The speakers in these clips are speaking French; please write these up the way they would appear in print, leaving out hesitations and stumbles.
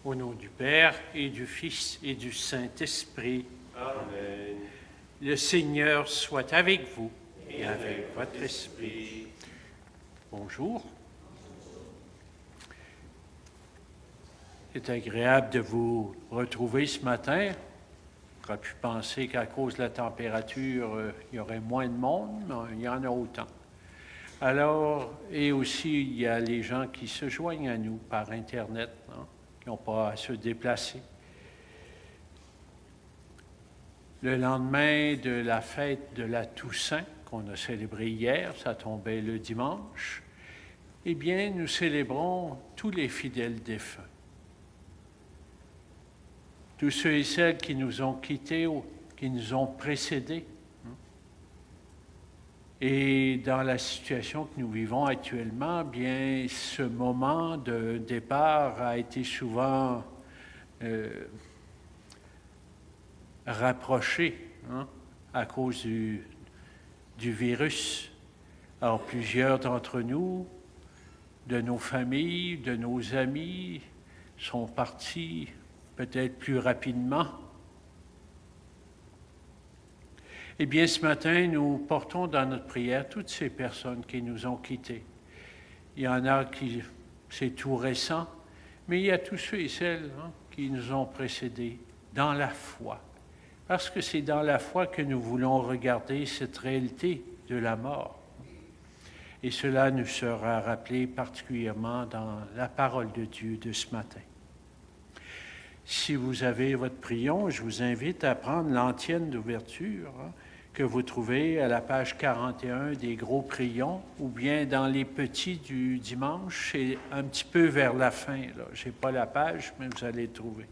Au nom du Père et du Fils et du Saint-Esprit. Amen. Le Seigneur soit avec vous et avec votre esprit. Bonjour. C'est agréable de vous retrouver ce matin. On aurait pu penser qu'à cause de la température, il y aurait moins de monde, mais il y en a autant. Alors, et aussi, il y a les gens qui se joignent à nous par Internet, qui n'ont pas à se déplacer. Le lendemain de la fête de la Toussaint, qu'on a célébrée hier, ça tombait le dimanche, eh bien, nous célébrons tous les fidèles défunts. Tous ceux et celles qui nous ont quittés, qui nous ont précédés. Et dans la situation que nous vivons actuellement, bien, ce moment de départ a été souvent rapproché à cause du virus. Alors, plusieurs d'entre nous, de nos familles, de nos amis, sont partis peut-être plus rapidement. Eh bien, ce matin, nous portons dans notre prière toutes ces personnes qui nous ont quittés. Il y en a qui, c'est tout récent, mais il y a tous ceux et celles qui nous ont précédés dans la foi. Parce que c'est dans la foi que nous voulons regarder cette réalité de la mort. Et cela nous sera rappelé particulièrement dans la parole de Dieu de ce matin. Si vous avez votre prion, je vous invite à prendre l'antienne d'ouverture que vous trouvez à la page 41 des gros prions, ou bien dans les petits du dimanche, c'est un petit peu vers la fin. Je n'ai pas la page, mais vous allez le trouver.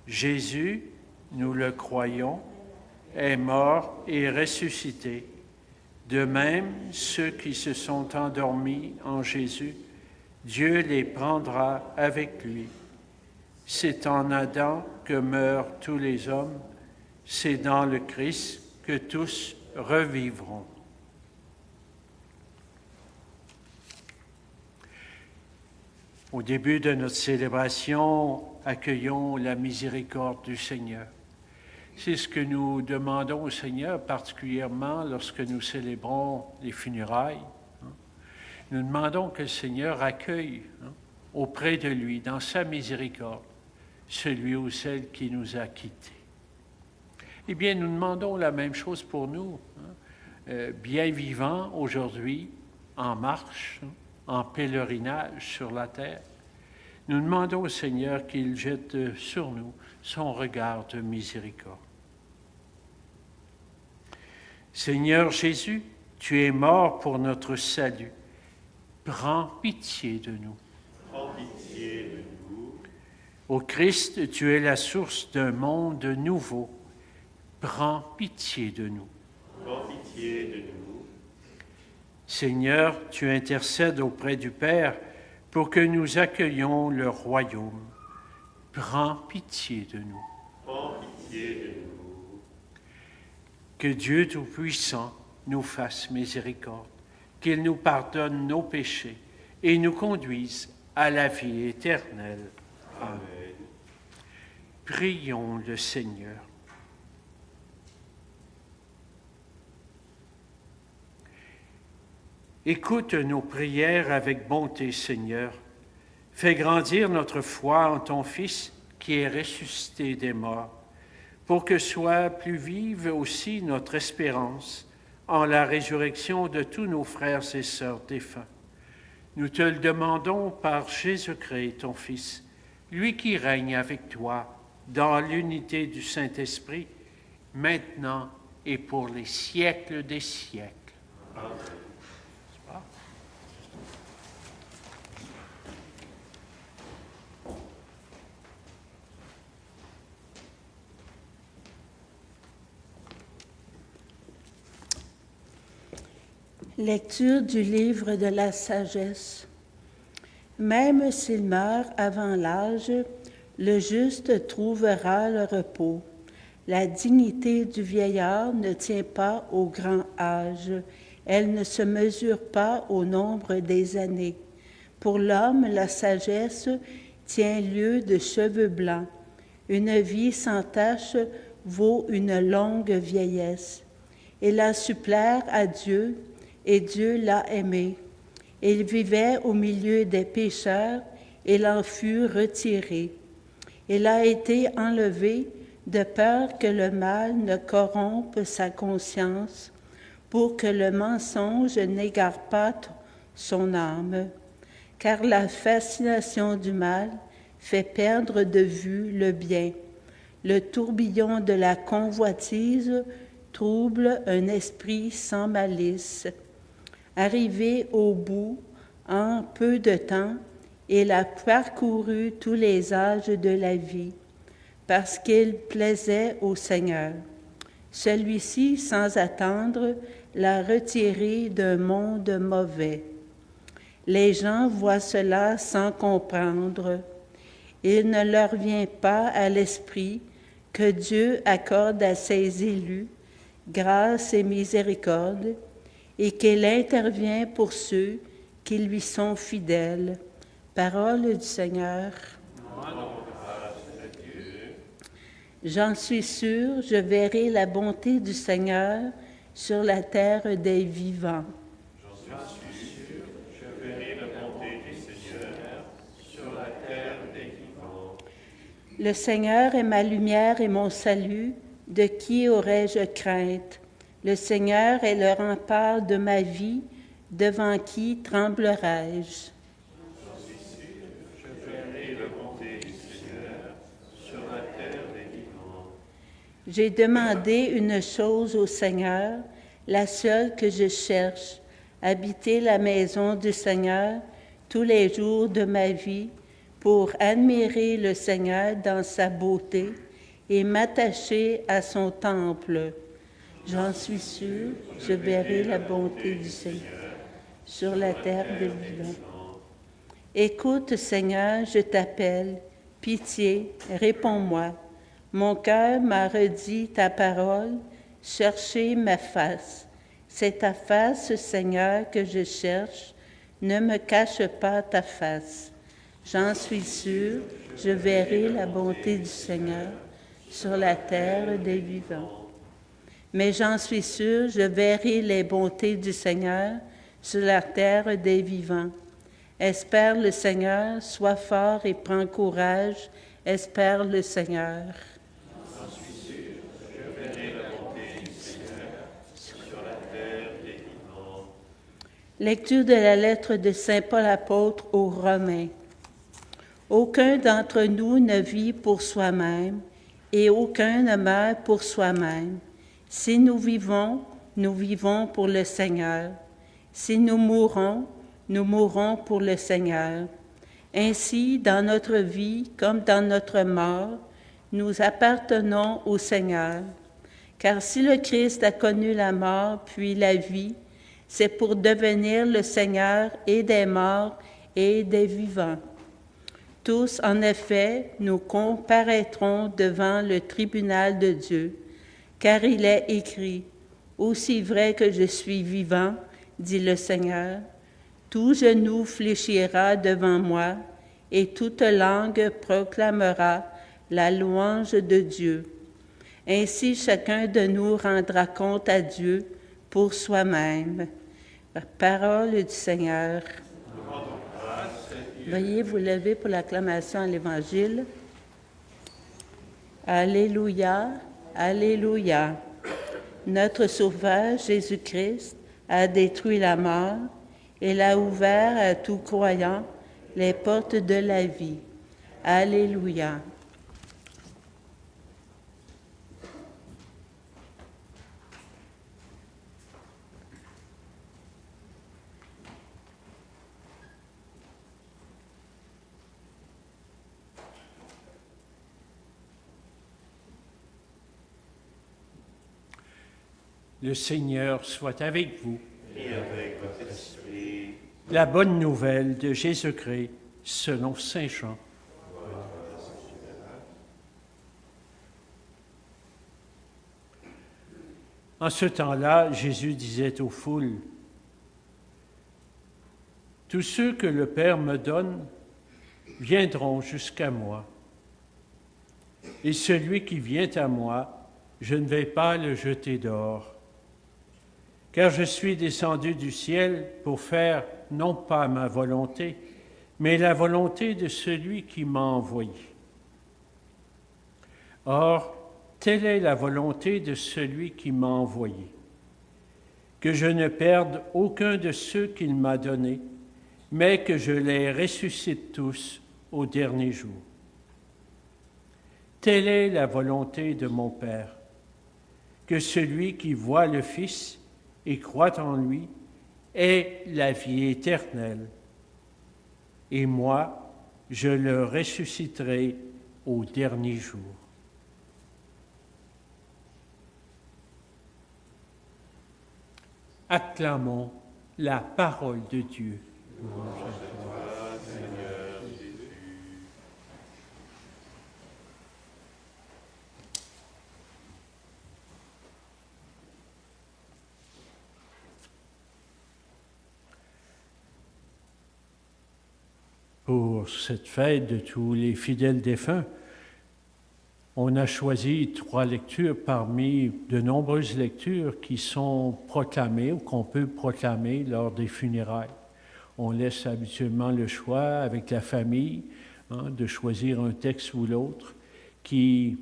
Jésus, nous le croyons, est mort et ressuscité. De même, ceux qui se sont endormis en Jésus, Dieu les prendra avec lui. C'est en Adam que meurent tous les hommes, c'est dans le Christ que tous revivront. Au début de notre célébration, accueillons la miséricorde du Seigneur. C'est ce que nous demandons au Seigneur, particulièrement lorsque nous célébrons les funérailles. Nous demandons que le Seigneur accueille auprès de lui, dans sa miséricorde, celui ou celle qui nous a quittés. Eh bien, nous demandons la même chose pour nous, bien vivants aujourd'hui, en marche, en pèlerinage sur la terre. Nous demandons au Seigneur qu'il jette sur nous son regard de miséricorde. Seigneur Jésus, tu es mort pour notre salut. Prends pitié de nous. Prends pitié de nous. Ô Christ, tu es la source d'un monde nouveau. Prends pitié de nous. Prends pitié de nous. Seigneur, tu intercèdes auprès du Père pour que nous accueillions le royaume. Prends pitié de nous. Prends pitié de nous. Que Dieu Tout-Puissant nous fasse miséricorde, qu'il nous pardonne nos péchés et nous conduise à la vie éternelle. Amen. Prions le Seigneur. Écoute nos prières avec bonté, Seigneur. Fais grandir notre foi en ton Fils qui est ressuscité des morts, pour que soit plus vive aussi notre espérance en la résurrection de tous nos frères et sœurs défunts. Nous te le demandons par Jésus-Christ, ton Fils, lui qui règne avec toi dans l'unité du Saint-Esprit, maintenant et pour les siècles des siècles. Amen. Lecture du livre de la sagesse. Même s'il meurt avant l'âge, le juste trouvera le repos. La dignité du vieillard ne tient pas au grand âge, elle ne se mesure pas au nombre des années. Pour l'homme, la sagesse tient lieu de cheveux blancs. Une vie sans tache vaut une longue vieillesse. Il a su plaire à Dieu, et Dieu l'a aimé. Il vivait au milieu des pécheurs, il en fut retiré. Il a été enlevé de peur que le mal ne corrompe sa conscience, pour que le mensonge n'égare pas son âme. Car la fascination du mal fait perdre de vue le bien. Le tourbillon de la convoitise trouble un esprit sans malice. Arrivé au bout, en peu de temps, il a parcouru tous les âges de la vie, parce qu'il plaisait au Seigneur. Celui-ci, sans attendre, l'a retiré d'un monde mauvais. Les gens voient cela sans comprendre. Il ne leur vient pas à l'esprit que Dieu accorde à ses élus grâce et miséricorde, et qu'il intervient pour ceux qui lui sont fidèles. Parole du Seigneur. J'en suis sûre, je verrai la bonté du Seigneur sur la terre des vivants. J'en suis sûr, je verrai la bonté du Seigneur sur la terre des vivants. Le Seigneur est ma lumière et mon salut, de qui aurais-je crainte? Le Seigneur est le rempart de ma vie, devant qui tremblerais-je? J'en suis sûr, je verrai la bonté du Seigneur sur la terre des vivants. J'ai demandé une chose au Seigneur, la seule que je cherche, habiter la maison du Seigneur tous les jours de ma vie, pour admirer le Seigneur dans sa beauté et m'attacher à son temple. J'en suis sûr, je verrai la bonté du Seigneur sur la terre des vivants. Écoute, Seigneur, je t'appelle. Pitié, réponds-moi. Mon cœur m'a redit ta parole. Cherchez ma face. C'est ta face, Seigneur, que je cherche. Ne me cache pas ta face. J'en suis sûr, je verrai la bonté du Seigneur sur la terre des vivants. Mais j'en suis sûr, je verrai les bontés du Seigneur sur la terre des vivants. Espère le Seigneur, sois fort et prends courage. Espère le Seigneur. J'en suis sûr, je verrai la bonté du Seigneur sur la terre des vivants. Lecture de la lettre de Saint Paul apôtre aux Romains. Aucun d'entre nous ne vit pour soi-même, et aucun ne meurt pour soi-même. Si nous vivons pour le Seigneur. Si nous mourrons pour le Seigneur. Ainsi, dans notre vie comme dans notre mort, nous appartenons au Seigneur. Car si le Christ a connu la mort puis la vie, c'est pour devenir le Seigneur et des morts et des vivants. Tous, en effet, nous comparaîtrons devant le tribunal de Dieu, car il est écrit, « Aussi vrai que je suis vivant, dit le Seigneur, tout genou fléchira devant moi, et toute langue proclamera la louange de Dieu. Ainsi chacun de nous rendra compte à Dieu pour soi-même. » Parole du Seigneur. Veuillez vous lever pour l'acclamation à l'Évangile. Alléluia, Alléluia. Notre Sauveur Jésus-Christ a détruit la mort et a ouvert à tout croyant les portes de la vie. Alléluia. Le Seigneur soit avec vous. Et avec votre esprit. La bonne nouvelle de Jésus-Christ selon saint Jean. En ce temps-là, Jésus disait aux foules, « Tous ceux que le Père me donne viendront jusqu'à moi. Et celui qui vient à moi, je ne vais pas le jeter dehors. Car je suis descendu du ciel pour faire non pas ma volonté, mais la volonté de celui qui m'a envoyé. Or, telle est la volonté de celui qui m'a envoyé, que je ne perde aucun de ceux qu'il m'a donnés, mais que je les ressuscite tous au dernier jour. Telle est la volonté de mon Père, que celui qui voit le Fils et croit en lui ait la vie éternelle. Et moi, je le ressusciterai au dernier jour. Acclamons la parole de Dieu. Louange à toi, Seigneur Jésus. Pour cette fête de tous les fidèles défunts, on a choisi 3 lectures parmi de nombreuses lectures qui sont proclamées ou qu'on peut proclamer lors des funérailles. On laisse habituellement le choix avec la famille de choisir un texte ou l'autre qui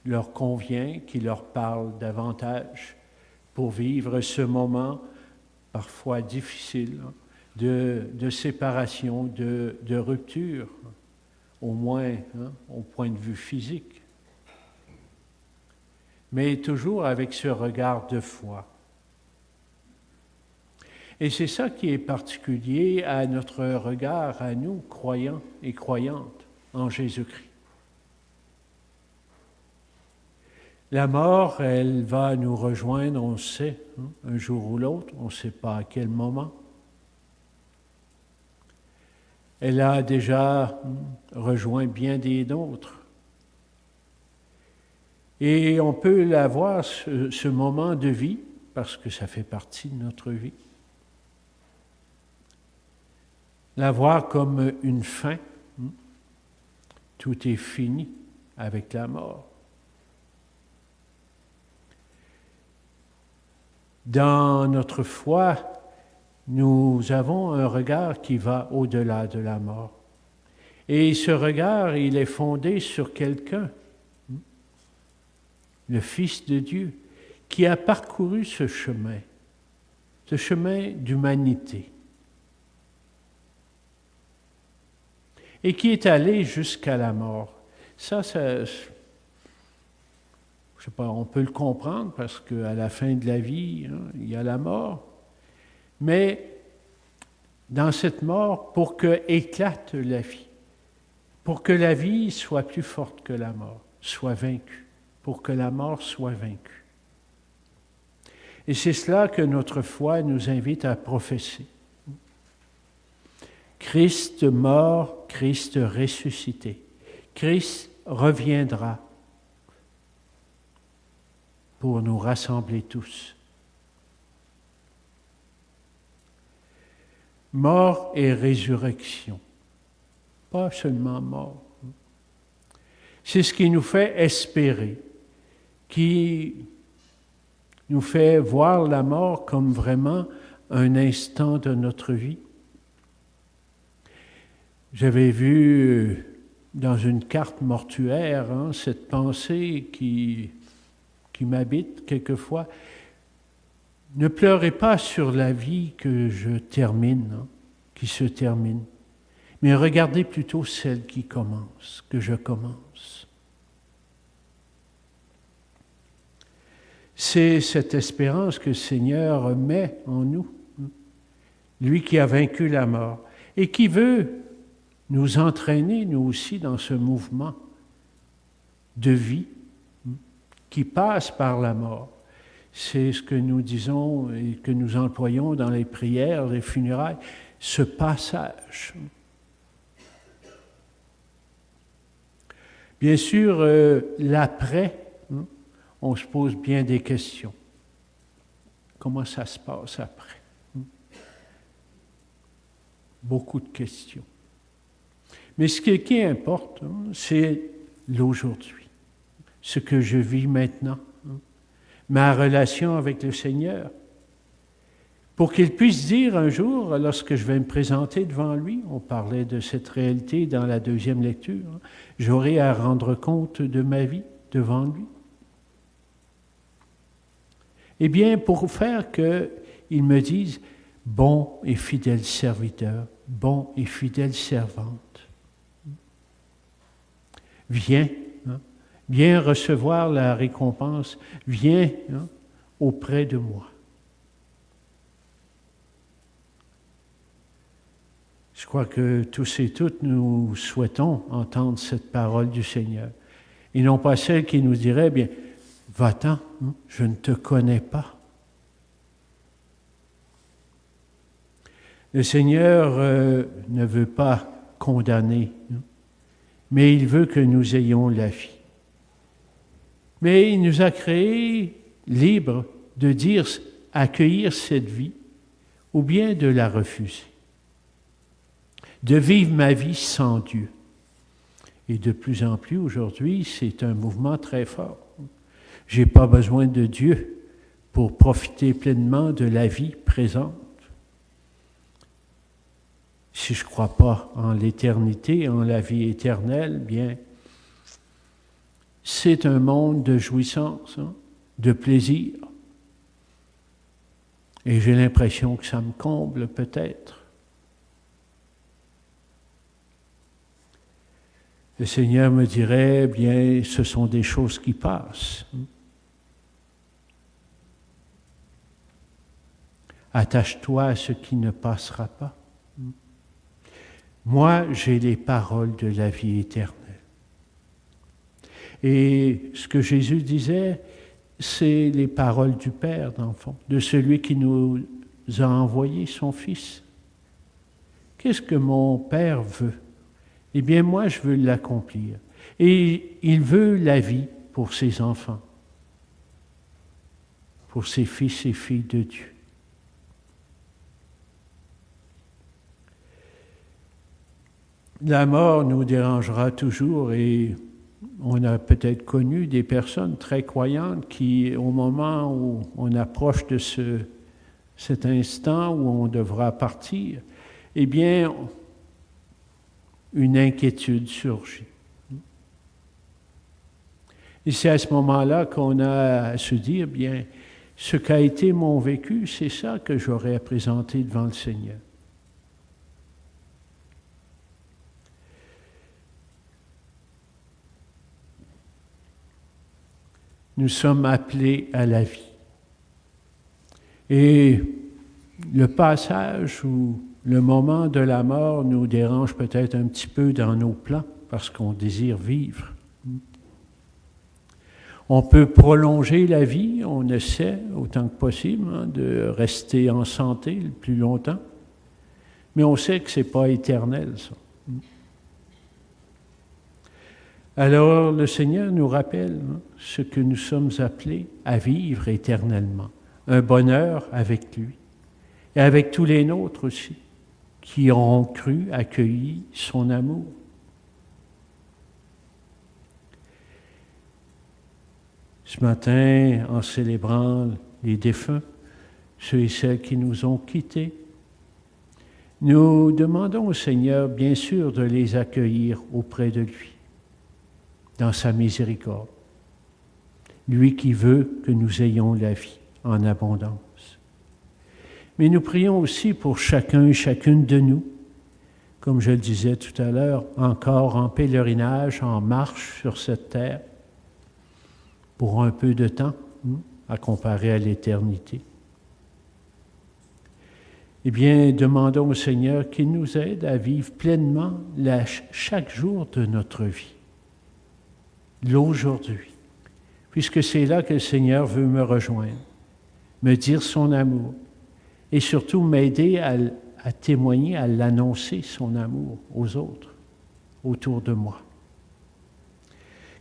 leur convient, qui leur parle davantage pour vivre ce moment parfois difficile de séparation, de rupture, au moins au point de vue physique. Mais toujours avec ce regard de foi. Et c'est ça qui est particulier à notre regard, à nous, croyants et croyantes en Jésus-Christ. La mort, elle va nous rejoindre, on le sait, un jour ou l'autre, on ne sait pas à quel moment. Elle a déjà rejoint bien des nôtres. Et on peut la voir, ce moment de vie, parce que ça fait partie de notre vie. La voir comme une fin. Tout est fini avec la mort. Dans notre foi, nous avons un regard qui va au-delà de la mort. Et ce regard, il est fondé sur quelqu'un, le Fils de Dieu, qui a parcouru ce chemin d'humanité, et qui est allé jusqu'à la mort. Ça, je sais pas, on peut le comprendre parce qu'à la fin de la vie, il y a la mort. Mais dans cette mort, pour que éclate la vie, pour que la vie soit plus forte que la mort, soit vaincue, pour que la mort soit vaincue. Et c'est cela que notre foi nous invite à professer. Christ mort, Christ ressuscité. Christ reviendra pour nous rassembler tous. Mort et résurrection. Pas seulement mort. C'est ce qui nous fait espérer, qui nous fait voir la mort comme vraiment un instant de notre vie. J'avais vu dans une carte mortuaire cette pensée qui m'habite quelquefois. Ne pleurez pas sur la vie que je termine, qui se termine, mais regardez plutôt celle qui commence, que je commence. C'est cette espérance que le Seigneur met en nous, lui qui a vaincu la mort et qui veut nous entraîner, nous aussi, dans ce mouvement de vie qui passe par la mort. C'est ce que nous disons et que nous employons dans les prières, les funérailles, ce passage. Bien sûr, l'après, on se pose bien des questions. Comment ça se passe après? beaucoup de questions. Mais ce qui importe, c'est l'aujourd'hui, ce que je vis maintenant, ma relation avec le Seigneur, pour qu'il puisse dire un jour, lorsque je vais me présenter devant lui, on parlait de cette réalité dans la deuxième lecture, j'aurai à rendre compte de ma vie devant lui. Eh bien, pour faire qu'il me dise, bon et fidèle serviteur, bon et fidèle servante, viens, viens recevoir la récompense, viens auprès de moi. Je crois que tous et toutes, nous souhaitons entendre cette parole du Seigneur. Et non pas celle qui nous dirait, bien, va-t'en, je ne te connais pas. Le Seigneur ne veut pas condamner, mais il veut que nous ayons la vie. Mais il nous a créés libres de dire, accueillir cette vie ou bien de la refuser. De vivre ma vie sans Dieu. Et de plus en plus aujourd'hui, c'est un mouvement très fort. Je n'ai pas besoin de Dieu pour profiter pleinement de la vie présente. Si je ne crois pas en l'éternité, en la vie éternelle, bien, c'est un monde de jouissance, de plaisir. Et j'ai l'impression que ça me comble peut-être. Le Seigneur me dirait, bien, ce sont des choses qui passent. Attache-toi à ce qui ne passera pas. Moi, j'ai les paroles de la vie éternelle. Et ce que Jésus disait, c'est les paroles du Père, dans le fond, de celui qui nous a envoyé son Fils. Qu'est-ce que mon Père veut? Eh bien, moi, je veux l'accomplir. Et il veut la vie pour ses enfants, pour ses fils et filles de Dieu. La mort nous dérangera toujours et on a peut-être connu des personnes très croyantes qui, au moment où on approche de cet instant où on devra partir, eh bien, une inquiétude surgit. Et c'est à ce moment-là qu'on a à se dire, bien, ce qu'a été mon vécu, c'est ça que j'aurai à présenter devant le Seigneur. Nous sommes appelés à la vie. Et le passage ou le moment de la mort nous dérange peut-être un petit peu dans nos plans parce qu'on désire vivre. On peut prolonger la vie, on essaie autant que possible de rester en santé le plus longtemps, mais on sait que ce n'est pas éternel, ça. Alors le Seigneur nous rappelle ce que nous sommes appelés à vivre éternellement, un bonheur avec lui et avec tous les nôtres aussi, qui ont cru, accueilli son amour. Ce matin, en célébrant les défunts, ceux et celles qui nous ont quittés, nous demandons au Seigneur, bien sûr, de les accueillir auprès de lui, dans sa miséricorde. Lui qui veut que nous ayons la vie en abondance. Mais nous prions aussi pour chacun et chacune de nous, comme je le disais tout à l'heure, encore en pèlerinage, en marche sur cette terre, pour un peu de temps, à comparer à l'éternité. Eh bien, demandons au Seigneur qu'il nous aide à vivre pleinement chaque jour de notre vie, l'aujourd'hui, puisque c'est là que le Seigneur veut me rejoindre, me dire son amour, et surtout m'aider à témoigner, à l'annoncer, son amour aux autres, autour de moi.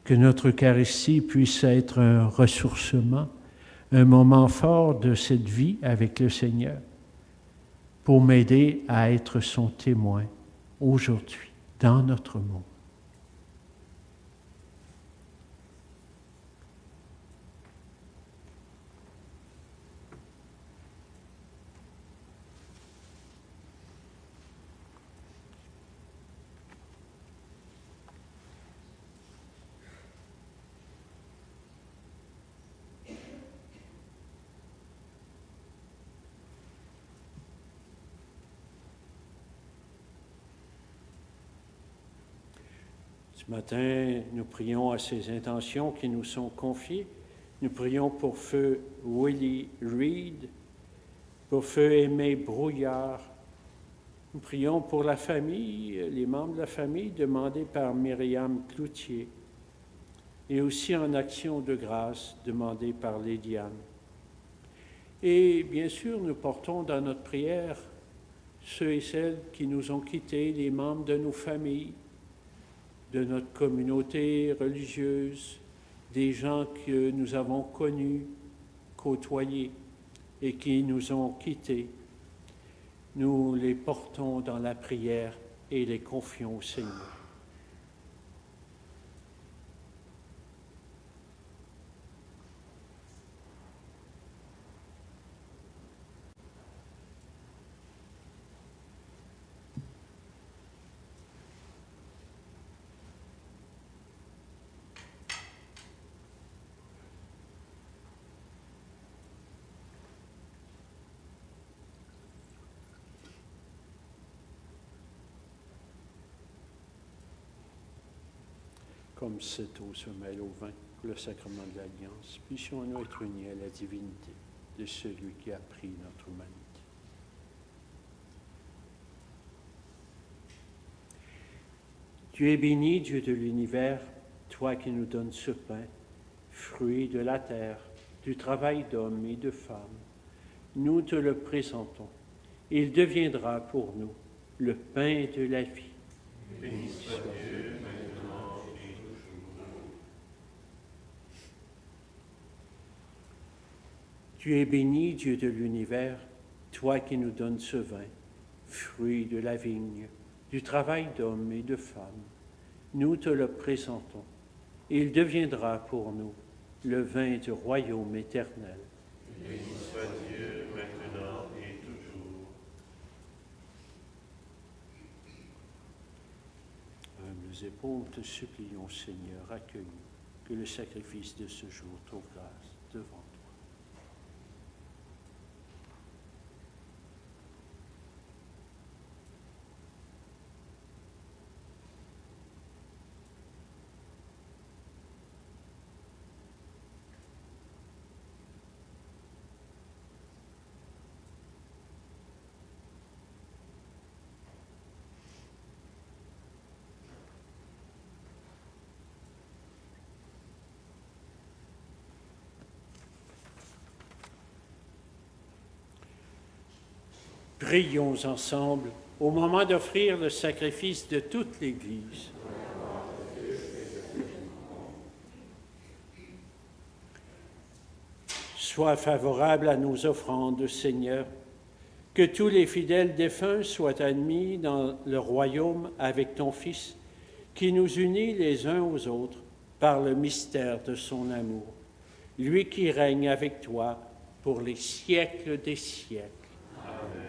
Que notre Eucharistie puisse être un ressourcement, un moment fort de cette vie avec le Seigneur, pour m'aider à être son témoin aujourd'hui dans notre monde. Ce matin, nous prions à ces intentions qui nous sont confiées. Nous prions pour feu Willie Reed, pour feu Aimé Brouillard. Nous prions pour la famille, les membres de la famille demandés par Myriam Cloutier, et aussi en action de grâce demandée par Lydiane. Et bien sûr, nous portons dans notre prière ceux et celles qui nous ont quittés, les membres de nos familles, de notre communauté religieuse, des gens que nous avons connus, côtoyés et qui nous ont quittés. Nous les portons dans la prière et les confions au Seigneur. Comme cette eau se mêle au vin, le sacrement de l'Alliance, puissions-nous être unis à la divinité de celui qui a pris notre humanité. Tu es béni, Dieu de l'univers, toi qui nous donnes ce pain, fruit de la terre, du travail d'hommes et de femmes. Nous te le présentons. Il deviendra pour nous le pain de la vie. Béni soit Dieu, maintenant et toujours. Tu es béni, Dieu de l'univers, toi qui nous donnes ce vin, fruit de la vigne, du travail d'hommes et de femmes. Nous te le présentons. Il deviendra pour nous le vin du royaume éternel. Béni soit Dieu, maintenant et toujours. Humbles épaules, te supplions, Seigneur, accueille que le sacrifice de ce jour trouve grâce devant toi. Prions ensemble au moment d'offrir le sacrifice de toute l'Église. Sois favorable à nos offrandes, Seigneur, que tous les fidèles défunts soient admis dans le royaume avec ton Fils, qui nous unit les uns aux autres par le mystère de son amour, lui qui règne avec toi pour les siècles des siècles. Amen.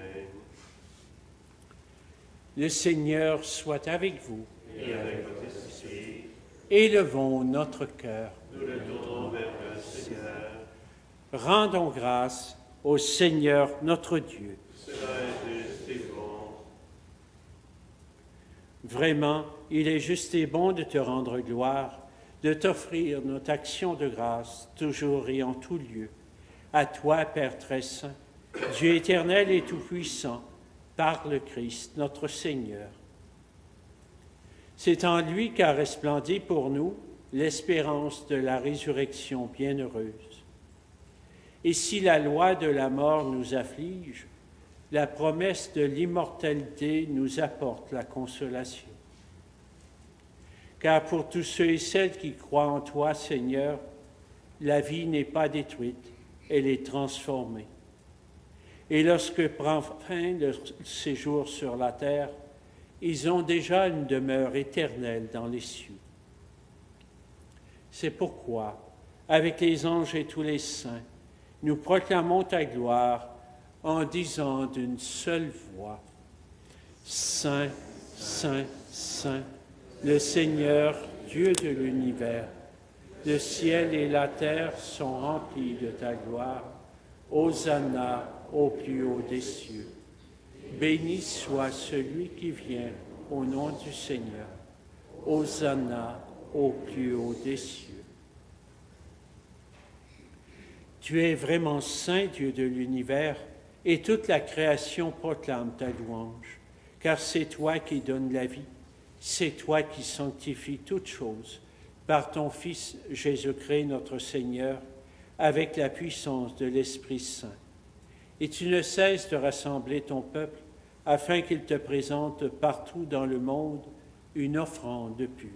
Le Seigneur soit avec vous. Et avec votre esprit, Élevons notre cœur. nous le tournons vers le Seigneur. Rendons grâce au Seigneur notre Dieu. Cela est juste et bon. Vraiment, il est juste et bon de te rendre gloire, de t'offrir notre action de grâce, toujours et en tout lieu. À toi, Père très saint, Dieu éternel et tout-puissant, par le Christ, notre Seigneur. C'est en lui qu'a resplendi pour nous l'espérance de la résurrection bienheureuse. Et si la loi de la mort nous afflige, la promesse de l'immortalité nous apporte la consolation. Car pour tous ceux et celles qui croient en toi, Seigneur, la vie n'est pas détruite, elle est transformée. Et lorsque prend fin leur séjour sur la terre, ils ont déjà une demeure éternelle dans les cieux. C'est pourquoi, avec les anges et tous les saints, nous proclamons ta gloire en disant d'une seule voix, Saint, Saint, Saint, le Seigneur, Dieu de l'univers. Le ciel et la terre sont remplis de ta gloire. Hosanna au plus haut des cieux. Béni soit celui qui vient au nom du Seigneur. Hosanna au plus haut des cieux. Tu es vraiment saint, Dieu de l'univers, et toute la création proclame ta louange, car c'est toi qui donnes la vie, c'est toi qui sanctifies toutes choses, par ton Fils Jésus-Christ notre Seigneur, avec la puissance de l'Esprit Saint. Et tu ne cesses de rassembler ton peuple, afin qu'il te présente partout dans le monde une offrande pure.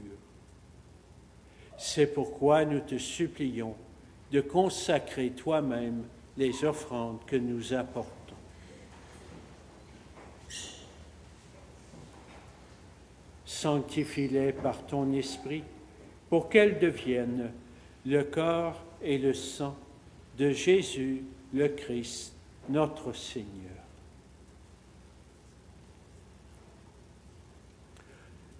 C'est pourquoi nous te supplions de consacrer toi-même les offrandes que nous apportons. Sanctifie-les par ton Esprit, pour qu'elles deviennent le corps et le sang de Jésus le Christ, notre Seigneur.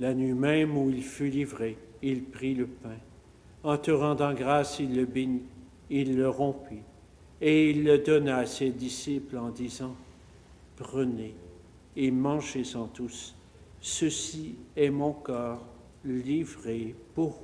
La nuit même où il fut livré, il prit le pain. En te rendant grâce, il le bénit, il le rompit, et il le donna à ses disciples en disant, « Prenez et mangez-en tous, ceci est mon corps livré pour vous. »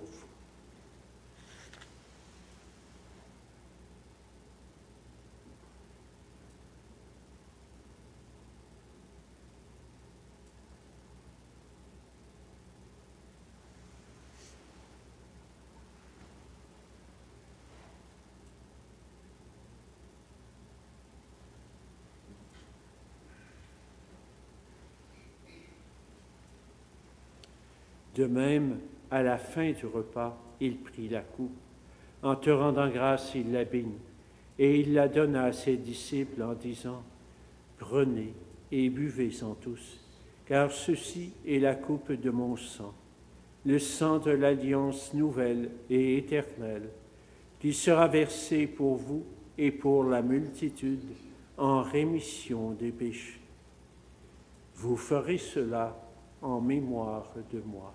De même, à la fin du repas, il prit la coupe. En te rendant grâce, il la bénit, et il la donna à ses disciples en disant, « Prenez et buvez-en tous, car ceci est la coupe de mon sang, le sang de l'alliance nouvelle et éternelle, qui sera versé pour vous et pour la multitude en rémission des péchés. Vous ferez cela en mémoire de moi. »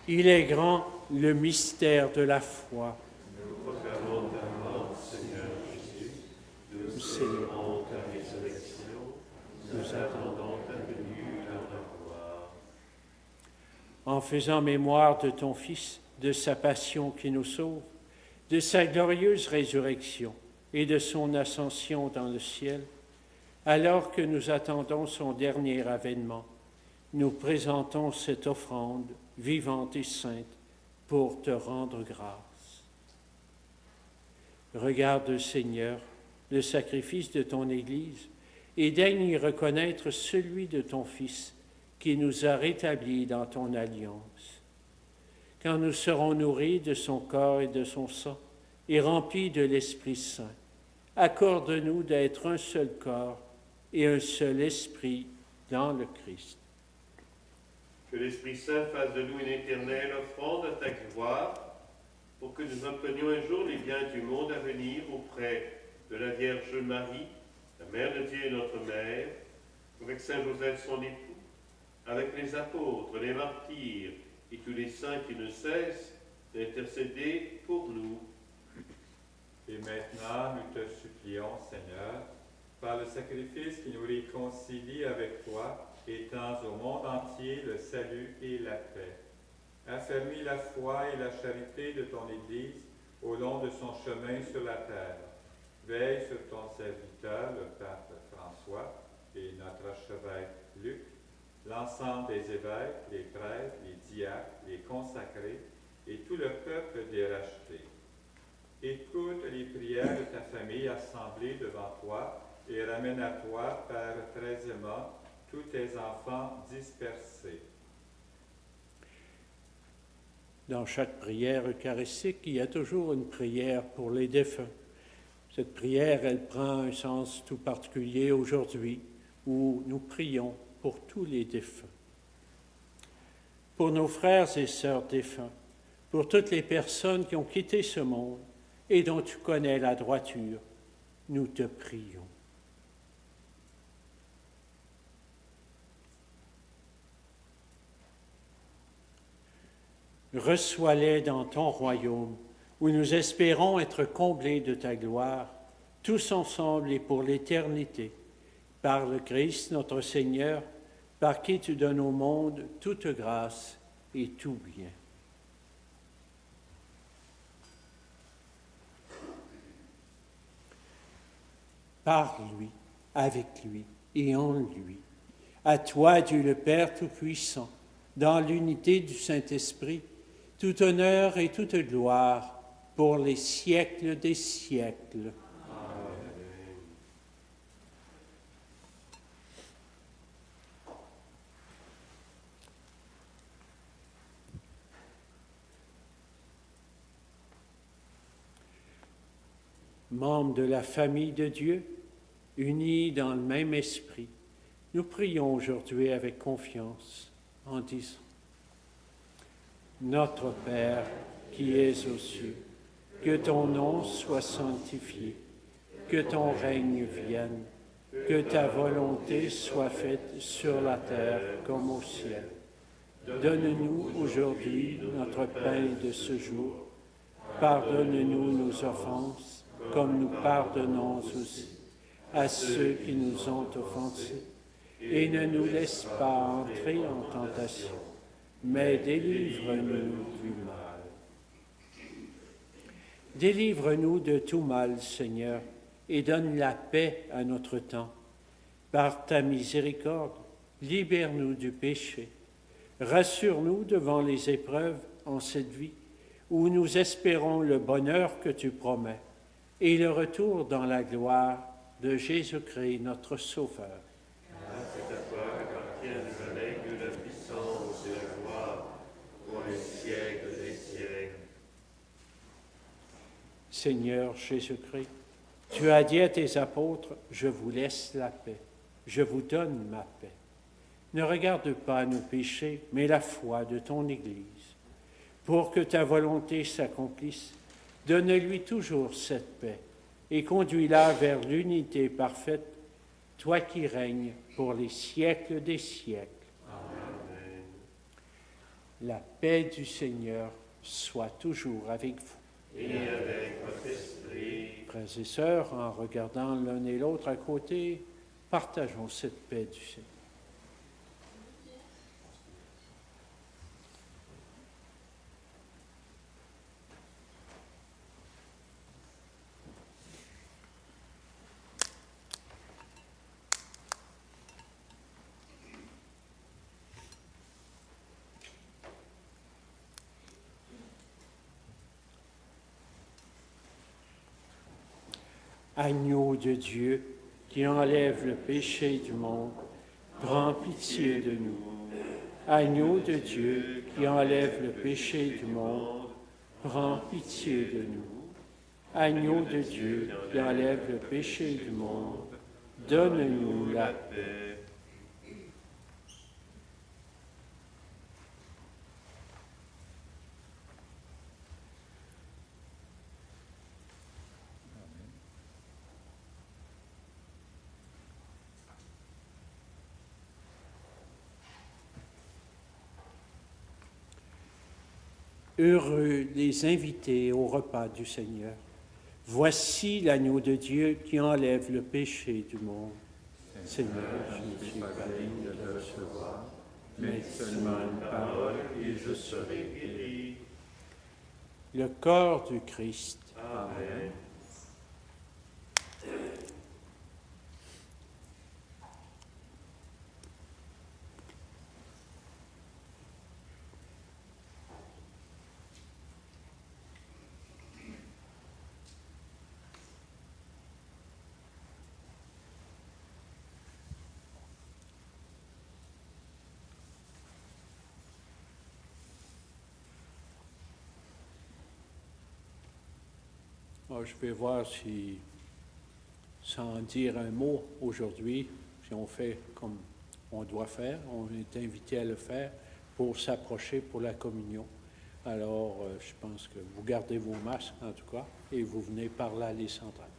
Il est grand le mystère de la foi. Nous proclamons ta mort, Seigneur Jésus. Nous célébrons ta résurrection. Nous attendons ta venue dans la gloire. En faisant mémoire de ton Fils, de sa passion qui nous sauve, de sa glorieuse résurrection et de son ascension dans le ciel, alors que nous attendons son dernier avènement, nous présentons cette offrande vivante et sainte pour te rendre grâce. Regarde, Seigneur, le sacrifice de ton Église et daigne y reconnaître celui de ton Fils qui nous a rétablis dans ton alliance. Quand nous serons nourris de son corps et de son sang et remplis de l'Esprit Saint, accorde-nous d'être un seul corps et un seul esprit dans le Christ. Que l'Esprit Saint fasse de nous une éternelle offrande à ta gloire, pour que nous obtenions un jour les biens du monde à venir auprès de la Vierge Marie, la Mère de Dieu et notre Mère, avec Saint Joseph son époux, avec les apôtres, les martyrs et tous les saints qui ne cessent d'intercéder pour nous. Et maintenant, nous te supplions, Seigneur, par le sacrifice qui nous réconcilie avec toi, étends au monde entier le salut et la paix. Affermis la foi et la charité de ton Église au long de son chemin sur la terre. Veille sur ton serviteur, le pape François, et notre archevêque Luc, l'ensemble des évêques, les prêtres, les diacres, les consacrés et tout le peuple des rachetés. Écoute les prières de ta famille assemblée devant toi et ramène à toi, Père très aimant, tous tes enfants dispersés. Dans chaque prière eucharistique, il y a toujours une prière pour les défunts. Cette prière, elle prend un sens tout particulier aujourd'hui, où nous prions pour tous les défunts. Pour nos frères et sœurs défunts, pour toutes les personnes qui ont quitté ce monde et dont tu connais la droiture, nous te prions. Reçois-les dans ton royaume, où nous espérons être comblés de ta gloire, tous ensemble et pour l'éternité, par le Christ notre Seigneur, par qui tu donnes au monde toute grâce et tout bien. Par lui, avec lui et en lui, à toi, Dieu le Père Tout-Puissant, dans l'unité du Saint-Esprit, tout honneur et toute gloire pour les siècles des siècles. Amen. Membres de la famille de Dieu, unis dans le même esprit, nous prions aujourd'hui avec confiance en disant: Notre Père qui es aux cieux, que ton nom soit sanctifié, que ton règne vienne, que ta volonté soit faite sur la terre comme au ciel. Donne-nous aujourd'hui notre pain de ce jour. Pardonne-nous nos offenses, comme nous pardonnons aussi à ceux qui nous ont offensés. Et ne nous laisse pas entrer en tentation, mais délivre-nous du mal. Délivre-nous de tout mal, Seigneur, et donne la paix à notre temps. Par ta miséricorde, libère-nous du péché. Rassure-nous devant les épreuves en cette vie, où nous espérons le bonheur que tu promets, et le retour dans la gloire de Jésus-Christ, notre Sauveur. C'est à toi qu'appartiennent le règne, la puissance et la gloire pour les siècles des siècles. Seigneur Jésus-Christ, tu as dit à tes apôtres, « Je vous laisse la paix, je vous donne ma paix. » Ne regarde pas nos péchés, mais la foi de ton Église. Pour que ta volonté s'accomplisse, donne-lui toujours cette paix et conduis-la vers l'unité parfaite, toi qui règnes pour les siècles des siècles. Amen. La paix du Seigneur soit toujours avec vous. Et avec votre esprit. Frères et sœurs, en regardant l'un et l'autre à côté, partageons cette paix du Seigneur. Agneau de Dieu, qui enlève le péché du monde, prends pitié de nous. Agneau de Dieu, qui enlève le péché du monde, prends pitié de nous. Agneau de Dieu, qui enlève le péché du monde, donne-nous la paix. Heureux les invités au repas du Seigneur. Voici l'agneau de Dieu qui enlève le péché du monde. Seigneur, je ne suis pas digne de le recevoir, mais seulement une parole et je serai guéri. Le corps du Christ. Amen. Alors, je vais voir si, sans dire un mot aujourd'hui, si on fait comme on doit faire, on est invité à le faire pour s'approcher pour la communion. Alors, je pense que vous gardez vos masques, en tout cas, et vous venez par l'allée centrale.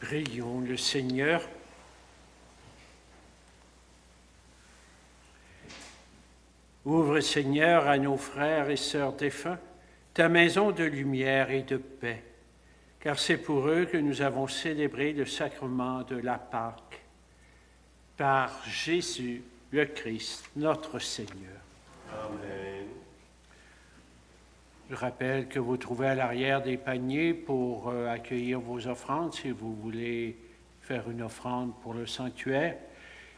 Prions le Seigneur. Ouvre, Seigneur, à nos frères et sœurs défunts ta maison de lumière et de paix, car c'est pour eux que nous avons célébré le sacrement de la Pâque. Par Jésus, le Christ, notre Seigneur. Amen. Je rappelle que vous trouvez à l'arrière des paniers pour accueillir vos offrandes si vous voulez faire une offrande pour le sanctuaire.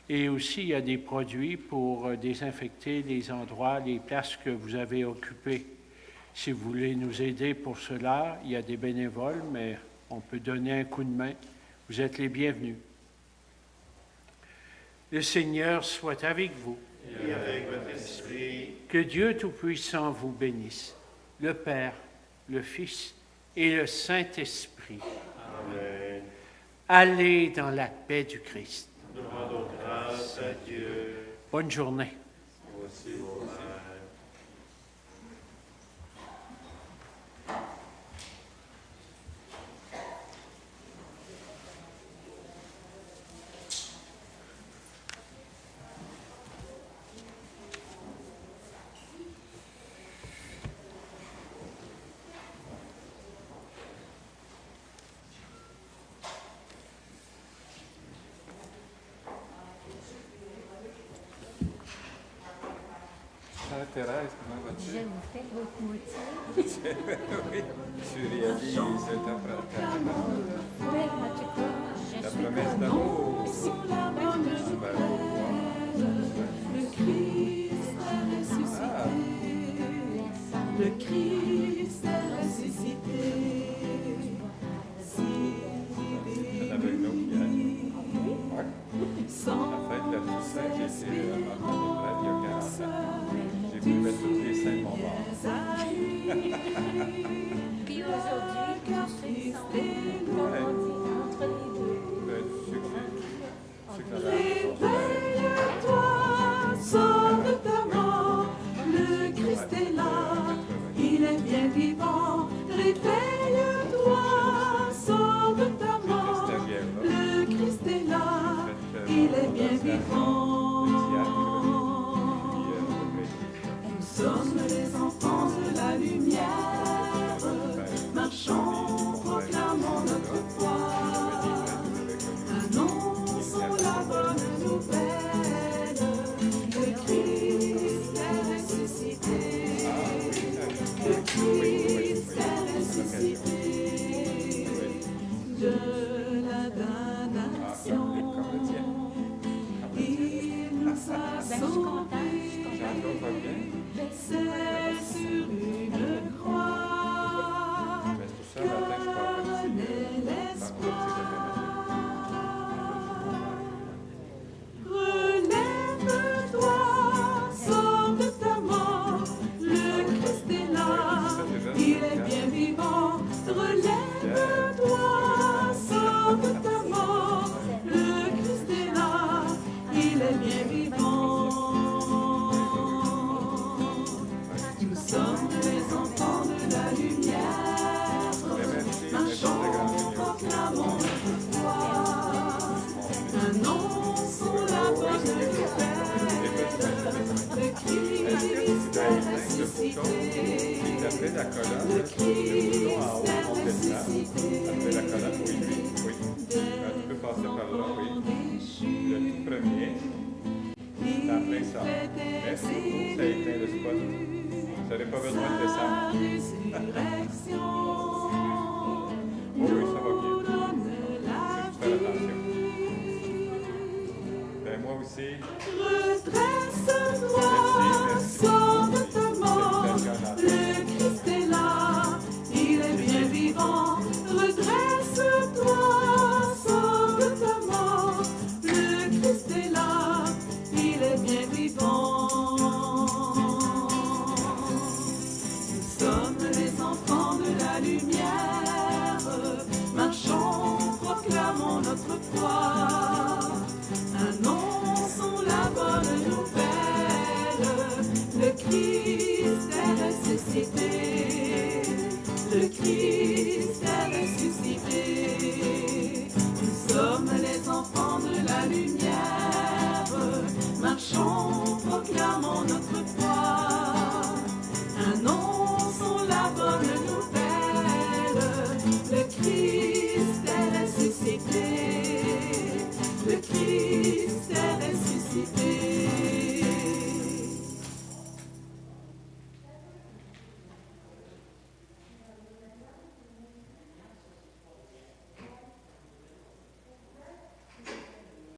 Et aussi, il y a des produits pour désinfecter les endroits, les places que vous avez occupées. Si vous voulez nous aider pour cela, il y a des bénévoles, mais on peut donner un coup de main. Vous êtes les bienvenus. Le Seigneur soit avec vous. Et avec votre esprit. Que Dieu Tout-Puissant vous bénisse, le Père, le Fils et le Saint-Esprit. Amen. Allez dans la paix du Christ. Nous rendons grâce à Dieu. Bonne journée. Aussi. Thérèse, comment vas-tu? Je vous fais votre moitié. Oui, tu réalises ta fraternité. Oui, en tout cas, La je suis promesse d'amour. Le Christ est ressuscité. Le Christ est ressuscité. J'en avais une autre hier. En fait, la Toussaint, j'ai été à Martin-les-Braves il y a 40 ans. J'ai voulu mettre tous les saints de mon bord. Puis aujourd'hui, tous ceux qui sont, comme on dit, entre les deux. Ceux qui en ont Réveille-toi, sors de ta mort. Le Christ est là, il est bien vivant. Réveille-toi, sors de ta mort. Le Christ est là, il est bien vivant. Nous sommes les enfants de la lumière, marchons, proclamons notre foi, annonçons la bonne nouvelle, le Christ est ressuscité, le Christ est ressuscité de la damnation, il nous a sauvés. C'est sur une croix que naît l'espoir. Relève-toi, sors de ta mort, le Christ est là, il est bien vivant. Relève-toi, sors de ta mort, le Christ est là, il est bien vivant. Nous sommes les enfants de la lumière, marchons, proclamons notre foi, annonçons la bonne nouvelle, le Christ est ressuscité, le Christ est ressuscité, Après la colonne, oui. Tu peux passer par là, oui. Le tout premier, t'as plein ça. Mais ça a éteint le spot. Vous n'avez pas besoin de descendre. Oui, ça va bien. C'est juste faire attention. Ben, moi aussi. Redresse-toi, sors de ta mort, le Christ est là, il est bien vivant. Redresse-toi, sors de ta mort, le Christ est là, il est bien vivant. Nous sommes les enfants de la lumière, marchons, proclamons notre foi.